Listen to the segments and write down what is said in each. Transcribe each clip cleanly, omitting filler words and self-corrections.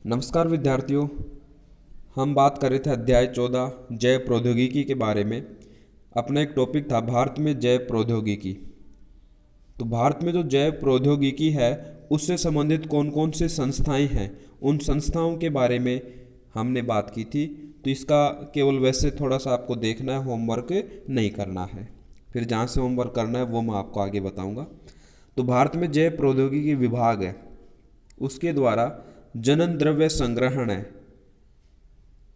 नमस्कार विद्यार्थियों। हम बात कर रहे थे अध्याय 14 जैव प्रौद्योगिकी के बारे में। अपना एक टॉपिक था भारत में जैव प्रौद्योगिकी। तो भारत में जो जैव प्रौद्योगिकी है उससे संबंधित कौन कौन से संस्थाएं हैं, उन संस्थाओं के बारे में हमने बात की थी। तो इसका केवल वैसे थोड़ा सा आपको देखना है, होमवर्क नहीं करना है। फिर जहाँ से होमवर्क करना है वो मैं आपको आगे बताऊँगा। तो भारत में जैव प्रौद्योगिकी विभाग है, उसके द्वारा जनन द्रव्य संग्रहण है,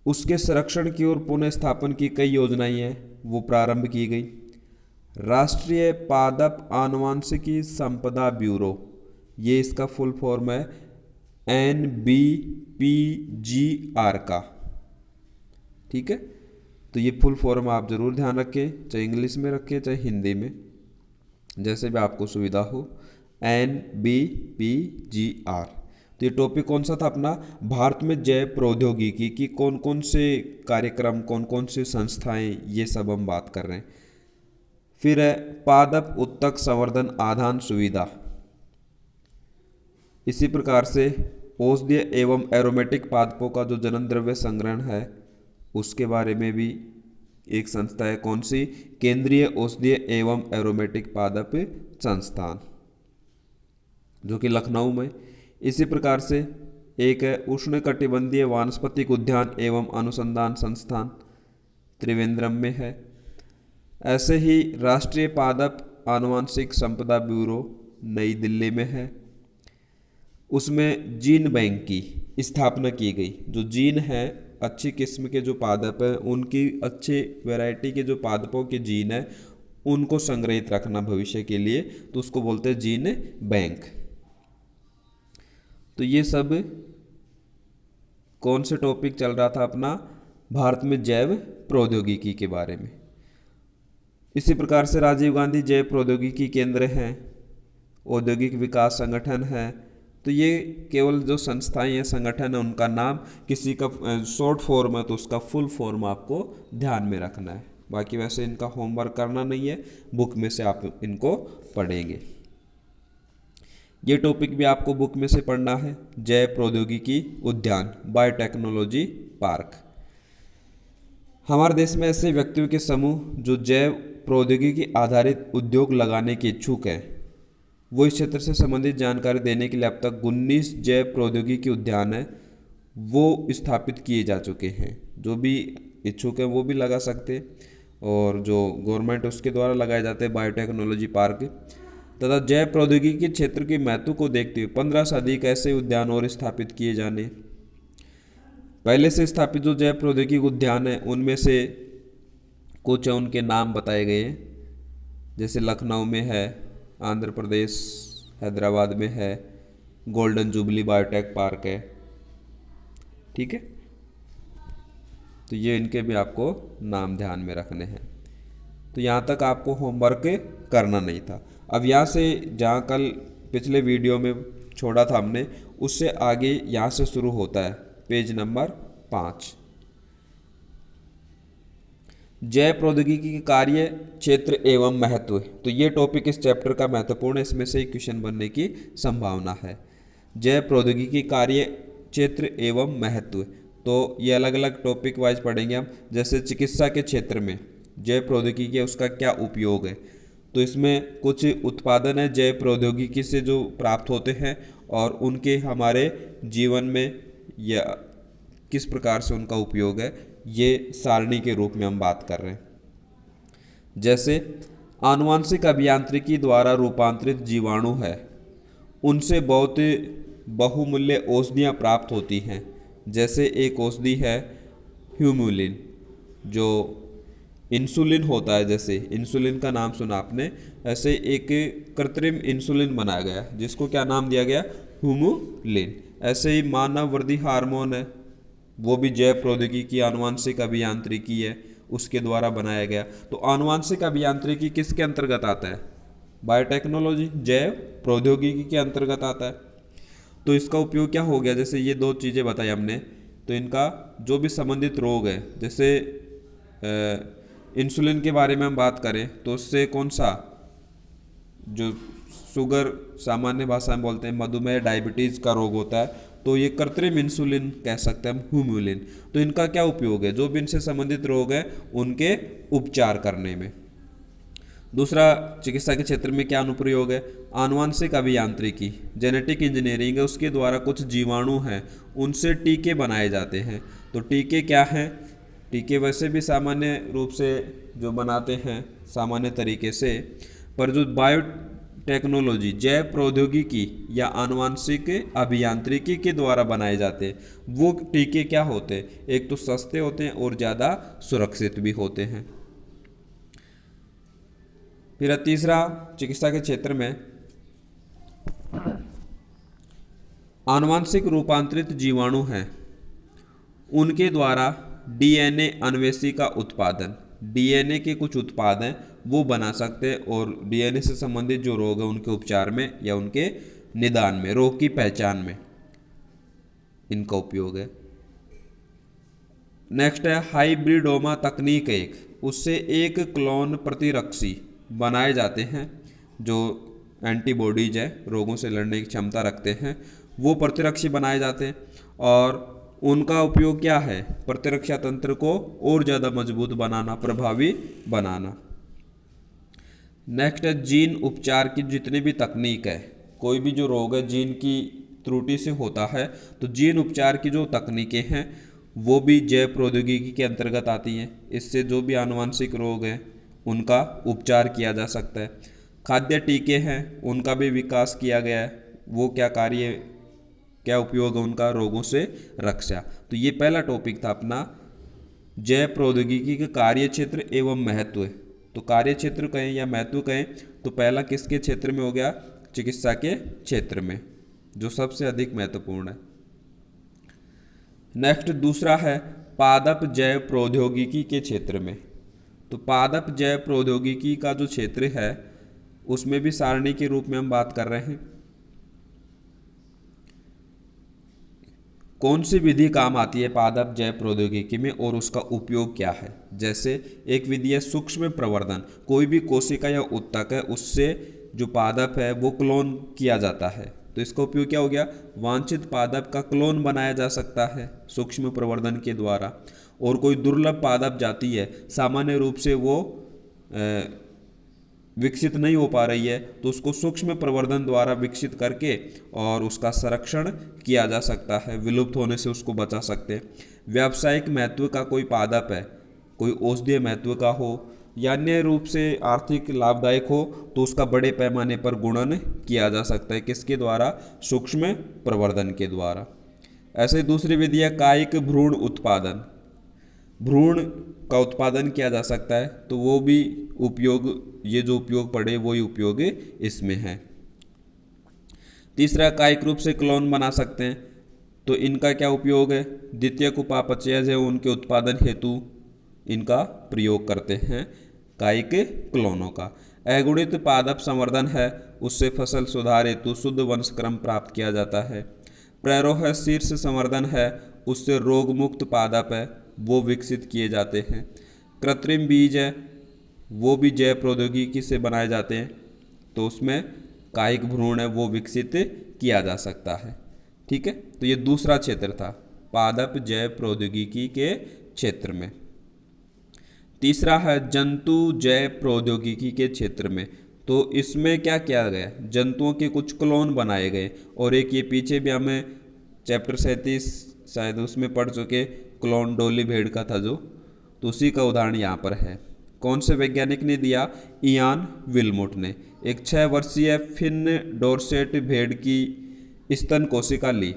उसके संरक्षण की और पुनः स्थापन की कई योजनाएं हैं, वो प्रारंभ की गई। राष्ट्रीय पादप आनुवांशिकी संपदा ब्यूरो, ये इसका फुल फॉर्म है NBPGR का। ठीक है, तो ये फुल फॉर्म आप जरूर ध्यान रखें, चाहे इंग्लिश में रखें चाहे हिंदी में, जैसे भी आपको सुविधा हो। NBPGR। तो ये टॉपिक कौन सा था अपना, भारत में जैव प्रौद्योगिकी की कौन कौन से कार्यक्रम, कौन कौन से संस्थाएं, ये सब हम बात कर रहे हैं। फिर है पादप उत्तक संवर्धन आधान सुविधा। इसी प्रकार से औषधीय एवं एरोमेटिक पादपों का जो जनन द्रव्य संग्रहण है उसके बारे में भी एक संस्था है। कौन सी? केंद्रीय औषधीय एवं एरोमेटिक पादप संस्थान, जो कि लखनऊ में। इसी प्रकार से एक है उष्णकटिबंधीय वानस्पतिक उद्यान एवं अनुसंधान संस्थान, त्रिवेंद्रम में है। ऐसे ही राष्ट्रीय पादप आनुवांशिक संपदा ब्यूरो नई दिल्ली में है। उसमें जीन बैंक की स्थापना की गई। जो जीन है, अच्छी किस्म के जो पादप हैं, उनकी अच्छी वैरायटी के जो पादपों के जीन है उनको संग्रहित रखना भविष्य के लिए, तो उसको बोलते हैं जीन बैंक। तो ये सब कौन से टॉपिक चल रहा था अपना, भारत में जैव प्रौद्योगिकी के बारे में। इसी प्रकार से राजीव गांधी जैव प्रौद्योगिकी केंद्र है, औद्योगिक विकास संगठन है। तो ये केवल जो संस्थाएं हैं, संगठन है, उनका नाम, किसी का शॉर्ट फॉर्म है तो उसका फुल फॉर्म आपको ध्यान में रखना है। बाकी वैसे इनका होमवर्क करना नहीं है, बुक में से आप इनको पढ़ेंगे। ये टॉपिक भी आपको बुक में से पढ़ना है। जैव प्रौद्योगिकी उद्यान, बायोटेक्नोलॉजी पार्क। हमारे देश में ऐसे व्यक्तियों के समूह जो जैव प्रौद्योगिकी आधारित उद्योग लगाने के इच्छुक हैं, वो इस क्षेत्र से संबंधित जानकारी देने के लिए अब तक 19 जैव प्रौद्योगिकी उद्यान है वो स्थापित किए जा चुके हैं। जो भी इच्छुक हैं वो भी लगा सकते हैं, और जो गवर्नमेंट उसके द्वारा लगाए जाते हैं बायोटेक्नोलॉजी पार्क। तथा जैव प्रौद्योगिकी के क्षेत्र के महत्व को देखते हुए 15 से अधिक ऐसे उद्यान और स्थापित किए जाने। पहले से स्थापित जो जैव प्रौद्योगिकी उद्यान है उनमें से कुछ उनके नाम बताए गए हैं, जैसे लखनऊ में है, आंध्र प्रदेश हैदराबाद में है, गोल्डन जुबली बायोटेक पार्क है। ठीक है, तो ये इनके भी आपको नाम ध्यान में रखने हैं। तो यहाँ तक आपको होमवर्क करना नहीं था। अब यहाँ से जहाँ कल पिछले वीडियो में छोड़ा था हमने, उससे आगे यहाँ से शुरू होता है पेज नंबर 5। जैव प्रौद्योगिकी के कार्य क्षेत्र एवं महत्व। तो ये टॉपिक इस चैप्टर का महत्वपूर्ण है, इसमें से ही क्वेश्चन बनने की संभावना है। जैव प्रौद्योगिकी कार्य क्षेत्र एवं महत्व, तो ये अलग अलग टॉपिक वाइज पढ़ेंगे हम। जैसे चिकित्सा के क्षेत्र में जैव प्रौद्योगिकी है, उसका क्या उपयोग है। तो इसमें कुछ उत्पादन है जैव प्रौद्योगिकी से जो प्राप्त होते हैं, और उनके हमारे जीवन में या किस प्रकार से उनका उपयोग है, ये सारणी के रूप में हम बात कर रहे हैं। जैसे आनुवांशिक अभियांत्रिकी द्वारा रूपांतरित जीवाणु है, उनसे बहुत बहुमूल्य औषधियाँ प्राप्त होती हैं। जैसे एक औषधि है ह्यूमुलिन, जो इंसुलिन होता है, जैसे इंसुलिन का नाम सुना आपने, ऐसे एक कृत्रिम इंसुलिन बनाया गया जिसको क्या नाम दिया गया, ह्यूमुलिन। ऐसे ही मानव वृद्धि हार्मोन है, वो भी जैव प्रौद्योगिकी आनुवांशिक अभियांत्रिकी है, उसके द्वारा बनाया गया। तो आनुवांशिक अभियांत्रिकी किसके अंतर्गत आता है, बायोटेक्नोलॉजी, जैव प्रौद्योगिकी के अंतर्गत आता है। तो इसका उपयोग क्या हो गया, जैसे ये दो चीज़ें बताई हमने, तो इनका जो भी संबंधित रोग है, जैसे इंसुलिन के बारे में हम बात करें तो उससे कौन सा, जो शुगर सामान्य भाषा में बोलते हैं मधुमेह डायबिटीज़ का रोग होता है, तो ये कृत्रिम इंसुलिन कह सकते हैं हम, ह्यूमुलिन। तो इनका क्या उपयोग है, जो भी इनसे संबंधित रोग हैं उनके उपचार करने में। दूसरा चिकित्सा के क्षेत्र में क्या अनुप्रयोग है, आनुवंशिक अभियांत्रिकी, जेनेटिक इंजीनियरिंग है, उसके द्वारा कुछ जीवाणु हैं उनसे टीके बनाए जाते हैं। तो टीके क्या हैं, टीके वैसे भी सामान्य रूप से जो बनाते हैं सामान्य तरीके से, पर जो बायोटेक्नोलॉजी, जैव प्रौद्योगिकी या आनुवंशिक अभियांत्रिकी के द्वारा बनाए जाते हैं, वो टीके क्या होते हैं, एक तो सस्ते होते हैं और ज़्यादा सुरक्षित भी होते हैं। फिर तीसरा चिकित्सा के क्षेत्र में आनुवंशिक रूपांतरित जीवाणु हैं, उनके द्वारा डीएनए अन्वेषी का उत्पादन, डीएनए के कुछ उत्पाद हैं वो बना सकते हैं और डीएनए से संबंधित जो रोग है उनके उपचार में या उनके निदान में, रोग की पहचान में इनका उपयोग है। नेक्स्ट है हाइब्रिडोमा तकनीक, उससे एक क्लोन प्रतिरक्षी बनाए जाते हैं जो एंटीबॉडीज है, रोगों से लड़ने की क्षमता रखते हैं, वो प्रतिरक्षी बनाए जाते हैं और उनका उपयोग क्या है, प्रतिरक्षा तंत्र को और ज़्यादा मजबूत बनाना, प्रभावी बनाना। नेक्स्ट है जीन उपचार की जितनी भी तकनीक है, कोई भी जो रोग है जीन की त्रुटि से होता है, तो जीन उपचार की जो तकनीकें हैं वो भी जैव प्रौद्योगिकी के अंतर्गत आती हैं। इससे जो भी आनुवंशिक रोग हैं उनका उपचार किया जा सकता है। खाद्य टीके हैं उनका भी विकास किया गया है, वो क्या कार्य, क्या उपयोग है उनका, रोगों से रक्षा। तो ये पहला टॉपिक था अपना जैव प्रौद्योगिकी के कार्य क्षेत्र एवं महत्व। तो कार्य क्षेत्र कहें या महत्व कहें तो पहला किसके क्षेत्र में हो गया, चिकित्सा के क्षेत्र में, जो सबसे अधिक महत्वपूर्ण है। नेक्स्ट दूसरा है पादप जैव प्रौद्योगिकी के क्षेत्र में। तो पादप जैव प्रौद्योगिकी का जो क्षेत्र है उसमें भी सारणी के रूप में हम बात कर रहे हैं। कौन सी विधि काम आती है पादप जैव प्रौद्योगिकी में और उसका उपयोग क्या है। जैसे एक विधि है सूक्ष्म प्रवर्धन, कोई भी कोशिका या उत्तक है उससे जो पादप है वो क्लोन किया जाता है, तो इसका उपयोग क्या हो गया, वांछित पादप का क्लोन बनाया जा सकता है सूक्ष्म प्रवर्धन के द्वारा। और कोई दुर्लभ पादप जाति है, सामान्य रूप से वो विकसित नहीं हो पा रही है, तो उसको सूक्ष्म प्रवर्धन द्वारा विकसित करके और उसका संरक्षण किया जा सकता है, विलुप्त होने से उसको बचा सकते हैं। व्यावसायिक महत्व का कोई पादप है, कोई औषधीय महत्व का हो या अन्य रूप से आर्थिक लाभदायक हो, तो उसका बड़े पैमाने पर गुणन किया जा सकता है, किसके द्वारा, सूक्ष्म प्रवर्धन के द्वारा। ऐसे दूसरी विधि है कायिक भ्रूण उत्पादन, भ्रूण का उत्पादन किया जा सकता है, तो वो भी उपयोग, ये जो उपयोग पड़े वही उपयोग इसमें है। तीसरा कायिक रूप से क्लोन बना सकते हैं, तो इनका क्या उपयोग है, द्वितीयक उपापचयज है उनके उत्पादन हेतु इनका प्रयोग करते हैं कायिक क्लोनों का। अगुणित पादप संवर्धन है, उससे फसल सुधार हेतु शुद्ध वंशक्रम प्राप्त किया जाता है। प्ररोह शीर्ष संवर्धन है, उससे रोग मुक्त पादप है वो विकसित किए जाते हैं। कृत्रिम बीज है, वो भी जैव प्रौद्योगिकी से बनाए जाते हैं, तो उसमें कायिक भ्रूण है वो विकसित किया जा सकता है। ठीक है, तो ये दूसरा क्षेत्र था पादप जैव प्रौद्योगिकी के क्षेत्र में। तीसरा है जंतु जैव प्रौद्योगिकी के क्षेत्र में। तो इसमें क्या किया गया, जंतुओं के कुछ क्लोन बनाए गए, और एक ये पीछे भी हमें चैप्टर 37 शायद उसमें पढ़ चुके, क्लोन डोली भेड़ का था जो, तो उसी का उदाहरण यहाँ पर है। कौन से वैज्ञानिक ने दिया, इयान विल्मुट ने। एक 6 वर्षीय फिन डोरसेट भेड़ की स्तन कोशिका ली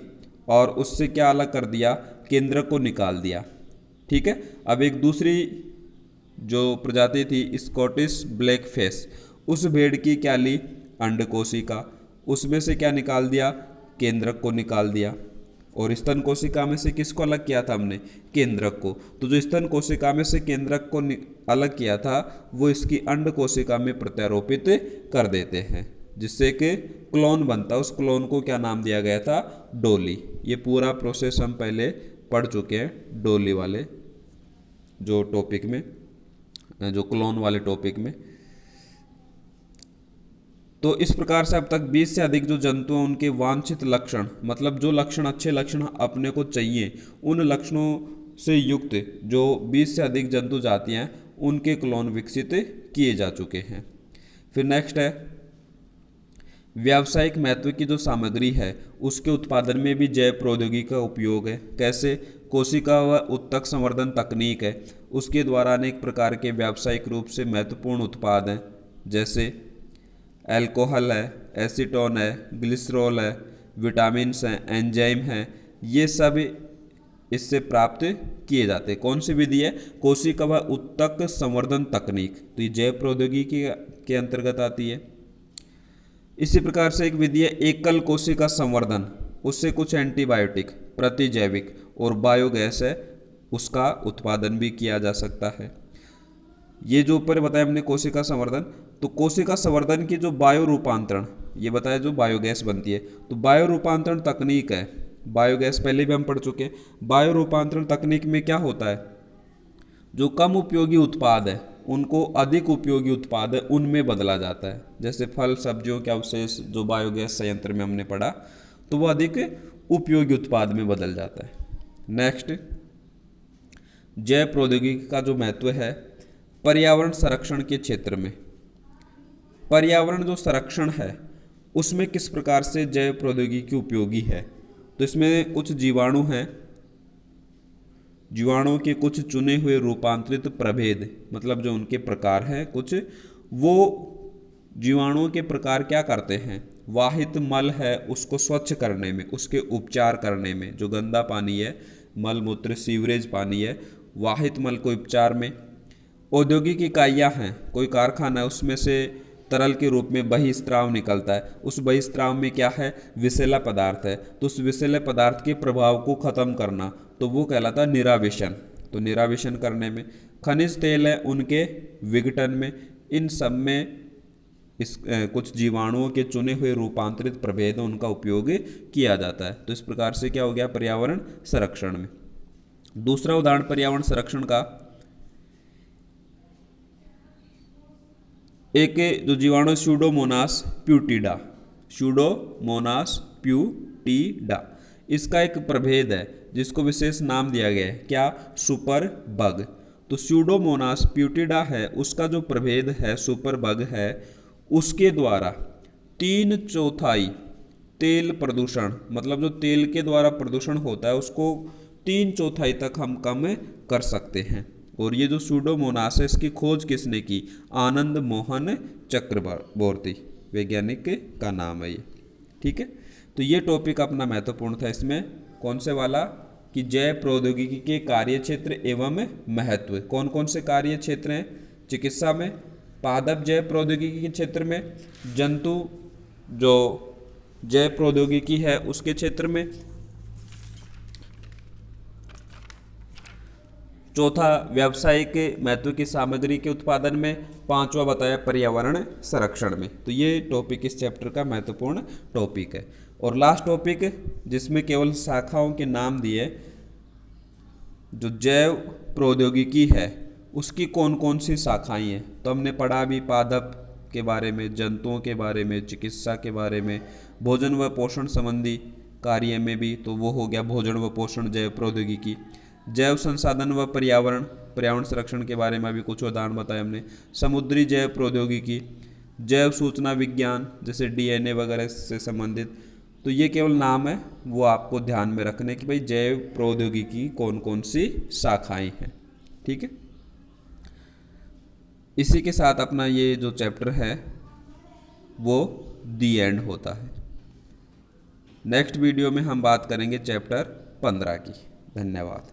और उससे क्या अलग कर दिया, केंद्रक को निकाल दिया। ठीक है, अब एक दूसरी जो प्रजाति थी स्कॉटिश ब्लैक फेस, उस भेड़ की क्या ली, अंड कोशिका, उसमें से क्या निकाल दिया, केंद्रक को निकाल दिया। और स्तन कोशिका में से किसको अलग किया था हमने, केंद्रक को। तो जो स्तन कोशिका में से केंद्रक को अलग किया था वो इसकी अंड कोशिका में प्रत्यारोपित कर देते हैं, जिससे कि क्लोन बनता है। उस क्लोन को क्या नाम दिया गया था, डोली। ये पूरा प्रोसेस हम पहले पढ़ चुके हैं डोली वाले जो टॉपिक में, जो क्लोन वाले टॉपिक में। तो इस प्रकार से अब तक 20 से अधिक जो जंतु हैं उनके वांछित लक्षण, मतलब जो लक्षण अच्छे लक्षण अपने को चाहिए, उन लक्षणों से युक्त जो 20 से अधिक जंतु जातियां हैं उनके क्लोन विकसित किए जा चुके हैं। फिर नेक्स्ट है व्यावसायिक महत्व की जो सामग्री है उसके उत्पादन में भी जैव प्रौद्योगिकी का उपयोग है। कैसे? कोशिका व उत्तक संवर्धन तकनीक है, उसके द्वारा अनेक प्रकार के व्यावसायिक रूप से महत्वपूर्ण उत्पाद हैं, जैसे अल्कोहल है, एसीटोन है, ग्लिसरॉल है, विटामिन्स हैं, एंजाइम हैं, ये सब इससे प्राप्त किए जाते हैं। कौन सी विधि है? कोशिका व उत्तक संवर्धन तकनीक, तो ये जैव प्रौद्योगिकी के अंतर्गत आती है। इसी प्रकार से एक विधि है एकल कोशिका संवर्धन, उससे कुछ एंटीबायोटिक, प्रतिजैविक और बायोगैस है उसका उत्पादन भी किया जा सकता है। ये जो ऊपर बताया हमने कोशिका संवर्धन, तो कोशिका संवर्धन की जो बायो रूपांतरण, ये बताया जो बायोगैस बनती है, तो बायो रूपांतरण तकनीक है, बायोगैस पहले भी हम पढ़ चुके हैं। बायो रूपांतरण तकनीक में क्या होता है, जो कम उपयोगी उत्पाद है उनको अधिक उपयोगी उत्पाद है उनमें बदला जाता है। जैसे फल सब्जियों के अवशेष जो बायोगैस संयंत्र में हमने पढ़ा, तो वो अधिक उपयोगी उत्पाद में बदल जाता है। नेक्स्ट, जैव प्रौद्योगिकी का जो महत्व है पर्यावरण संरक्षण के क्षेत्र में, पर्यावरण जो संरक्षण है उसमें किस प्रकार से जैव प्रौद्योगिकी उपयोगी है। तो इसमें कुछ जीवाणु हैं, जीवाणुओं के कुछ चुने हुए रूपांतरित प्रभेद, मतलब जो उनके प्रकार हैं कुछ, वो जीवाणुओं के प्रकार क्या करते हैं, वाहित मल है उसको स्वच्छ करने में, उसके उपचार करने में, जो गंदा पानी है, मल मूत्र सीवरेज पानी है, वाहित मल को उपचार में। औद्योगिक इकाइयाँ हैं, कोई कारखाना है, उसमें से तरल के रूप में बहिस्त्राव निकलता है, उस बहिस्त्राव में क्या है, विषैला पदार्थ है, तो उस विषैले पदार्थ के प्रभाव को खत्म करना, तो वो कहलाता है निरावेशन। तो निरावेशन करने में, खनिज तेल है उनके विघटन में, इन सब में कुछ जीवाणुओं के चुने हुए रूपांतरित प्रभेद उनका उपयोग किया जाता है। तो इस प्रकार से क्या हो गया पर्यावरण संरक्षण में। दूसरा उदाहरण पर्यावरण संरक्षण का, एक जो जीवाणु स्यूडोमोनास प्यूटिडा, स्यूडोमोनास प्यूटिडा, इसका एक प्रभेद है जिसको विशेष नाम दिया गया है, क्या, सुपर बग। तो स्यूडोमोनास प्यूटिडा है, उसका जो प्रभेद है सुपर बग है, उसके द्वारा 3/4 तेल प्रदूषण, मतलब जो तेल के द्वारा प्रदूषण होता है उसको 3/4 तक हम कम कर सकते हैं। और ये जो स्यूडोमोनास है इसकी खोज किसने की, आनंद मोहन चक्रवर्ती, वैज्ञानिक का नाम है ये। ठीक है, तो ये टॉपिक अपना महत्वपूर्ण था। इसमें कौन से वाला कि जैव प्रौद्योगिकी के कार्य क्षेत्र एवं महत्व, कौन कौन से कार्य क्षेत्र हैं, चिकित्सा में, पादप जैव प्रौद्योगिकी के क्षेत्र में, जंतु जो जैव प्रौद्योगिकी है उसके क्षेत्र में, चौथा व्यावसायिक महत्व की सामग्री के उत्पादन में, पांचवा बताया पर्यावरण संरक्षण में। तो ये टॉपिक इस चैप्टर का महत्वपूर्ण टॉपिक है। और लास्ट टॉपिक जिसमें केवल शाखाओं के नाम दिए, जो जैव प्रौद्योगिकी है उसकी कौन कौन सी शाखाएं हैं, तो हमने पढ़ा भी पादप के बारे में, जंतुओं के बारे में, चिकित्सा के बारे में, भोजन व पोषण संबंधी कार्य में भी, तो वो हो गया भोजन व पोषण जैव प्रौद्योगिकी। जैव संसाधन व पर्यावरण, पर्यावरण संरक्षण के बारे में भी कुछ उदाहरण बताए हमने। समुद्री जैव प्रौद्योगिकी, जैव सूचना विज्ञान जैसे DNA वगैरह से संबंधित। तो ये केवल नाम है, वो आपको ध्यान में रखने कि भाई जैव प्रौद्योगिकी कौन कौन सी शाखाएं हैं। ठीक है, इसी के साथ अपना ये जो चैप्टर है वो दी एंड होता है। नेक्स्ट वीडियो में हम बात करेंगे चैप्टर 15 की। धन्यवाद।